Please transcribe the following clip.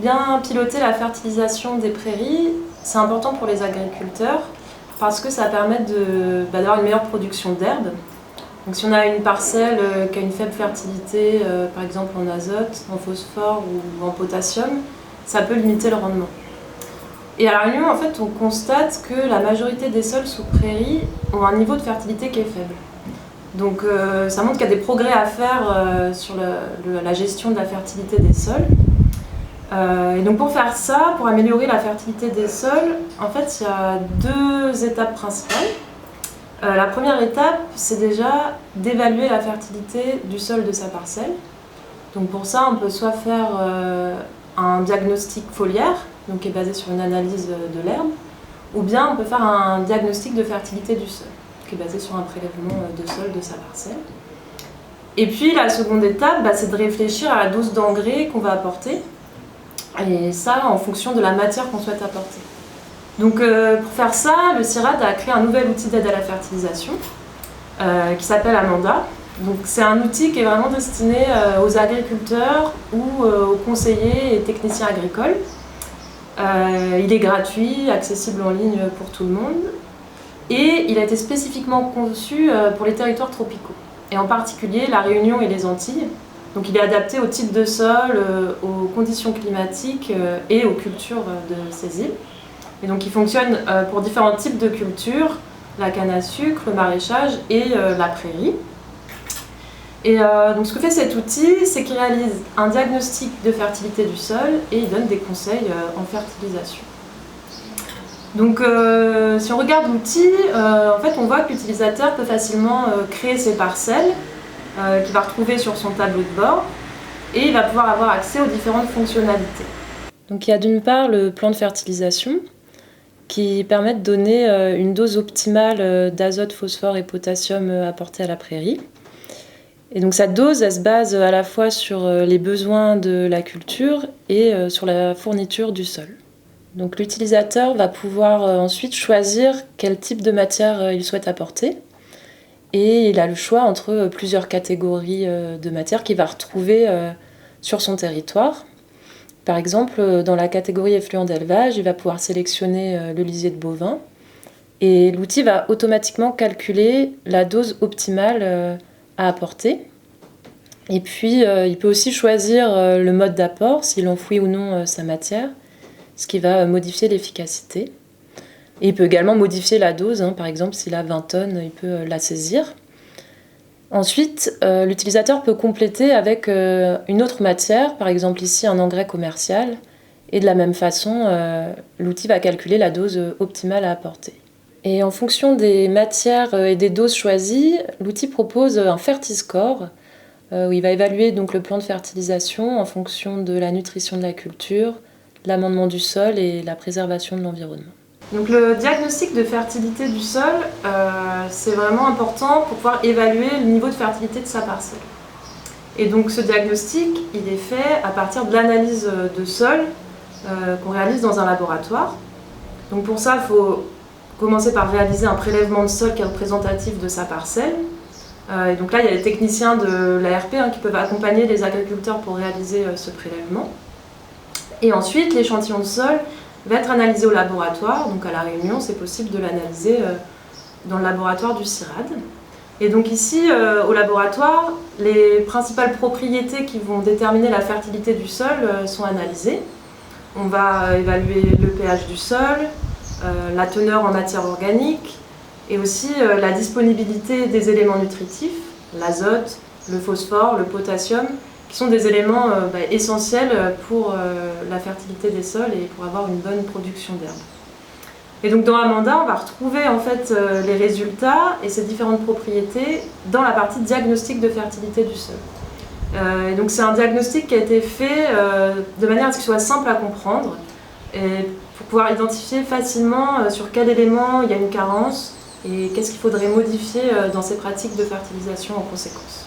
Bien piloter la fertilisation des prairies, c'est important pour les agriculteurs parce que ça permet d'avoir une meilleure production d'herbes. Donc si on a une parcelle qui a une faible fertilité, par exemple en azote, en phosphore ou en potassium, ça peut limiter le rendement. Et à La Réunion, en fait, on constate que la majorité des sols sous prairies ont un niveau de fertilité qui est faible. Donc ça montre qu'il y a des progrès à faire sur la gestion de la fertilité des sols. Et donc pour faire ça, pour améliorer la fertilité des sols, en fait il y a deux étapes principales. La première étape, c'est déjà d'évaluer la fertilité du sol de sa parcelle. Donc pour ça, on peut soit faire un diagnostic foliaire, donc qui est basé sur une analyse de l'herbe, ou bien on peut faire un diagnostic de fertilité du sol, qui est basé sur un prélèvement de sol de sa parcelle. Et puis la seconde étape, c'est de réfléchir à la dose d'engrais qu'on va apporter. Et ça en fonction de la matière qu'on souhaite apporter. Donc pour faire ça, le CIRAD a créé un nouvel outil d'aide à la fertilisation qui s'appelle Amanda. Donc c'est un outil qui est vraiment destiné aux agriculteurs ou aux conseillers et techniciens agricoles. Il est gratuit, accessible en ligne pour tout le monde et il a été spécifiquement conçu pour les territoires tropicaux et en particulier la Réunion et les Antilles. Donc il est adapté au type de sol, aux conditions climatiques et aux cultures de ces îles. Et donc il fonctionne pour différents types de cultures, la canne à sucre, le maraîchage et la prairie. Et donc ce que fait cet outil, c'est qu'il réalise un diagnostic de fertilité du sol et il donne des conseils en fertilisation. Donc si on regarde l'outil, en fait on voit que l'utilisateur peut facilement créer ses parcelles qu'il va retrouver sur son tableau de bord et il va pouvoir avoir accès aux différentes fonctionnalités. Donc il y a d'une part le plan de fertilisation qui permet de donner une dose optimale d'azote, phosphore et potassium apportée à la prairie. Et donc cette dose, elle se base à la fois sur les besoins de la culture et sur la fourniture du sol. Donc l'utilisateur va pouvoir ensuite choisir quel type de matière il souhaite apporter. Et il a le choix entre plusieurs catégories de matières qu'il va retrouver sur son territoire. Par exemple, dans la catégorie effluent d'élevage, il va pouvoir sélectionner le lisier de bovin. Et l'outil va automatiquement calculer la dose optimale à apporter. Et puis, il peut aussi choisir le mode d'apport, s'il enfouit ou non sa matière, ce qui va modifier l'efficacité. Et il peut également modifier la dose, par exemple s'il a 20 tonnes, il peut la saisir. Ensuite, l'utilisateur peut compléter avec une autre matière, par exemple ici un engrais commercial, et de la même façon, l'outil va calculer la dose optimale à apporter. Et en fonction des matières et des doses choisies, l'outil propose un FertiScore, où il va évaluer donc le plan de fertilisation en fonction de la nutrition de la culture, l'amendement du sol et la préservation de l'environnement. Donc le diagnostic de fertilité du sol, c'est vraiment important pour pouvoir évaluer le niveau de fertilité de sa parcelle. Et donc ce diagnostic, il est fait à partir de l'analyse de sol qu'on réalise dans un laboratoire. Donc pour ça, il faut commencer par réaliser un prélèvement de sol qui est représentatif de sa parcelle. Et donc là, il y a les techniciens de l'ARP qui peuvent accompagner les agriculteurs pour réaliser ce prélèvement. Et ensuite, l'échantillon de sol va être analysé au laboratoire. Donc à La Réunion, c'est possible de l'analyser dans le laboratoire du CIRAD. Et donc ici, au laboratoire, les principales propriétés qui vont déterminer la fertilité du sol sont analysées. On va évaluer le pH du sol, la teneur en matière organique et aussi la disponibilité des éléments nutritifs, l'azote, le phosphore, le potassium, qui sont des éléments essentiels pour la fertilité des sols et pour avoir une bonne production d'herbes. Et donc dans Amanda, on va retrouver en fait les résultats et ces différentes propriétés dans la partie diagnostic de fertilité du sol. Et donc c'est un diagnostic qui a été fait de manière à ce qu'il soit simple à comprendre et pour pouvoir identifier facilement sur quel élément il y a une carence et qu'est-ce qu'il faudrait modifier dans ces pratiques de fertilisation en conséquence.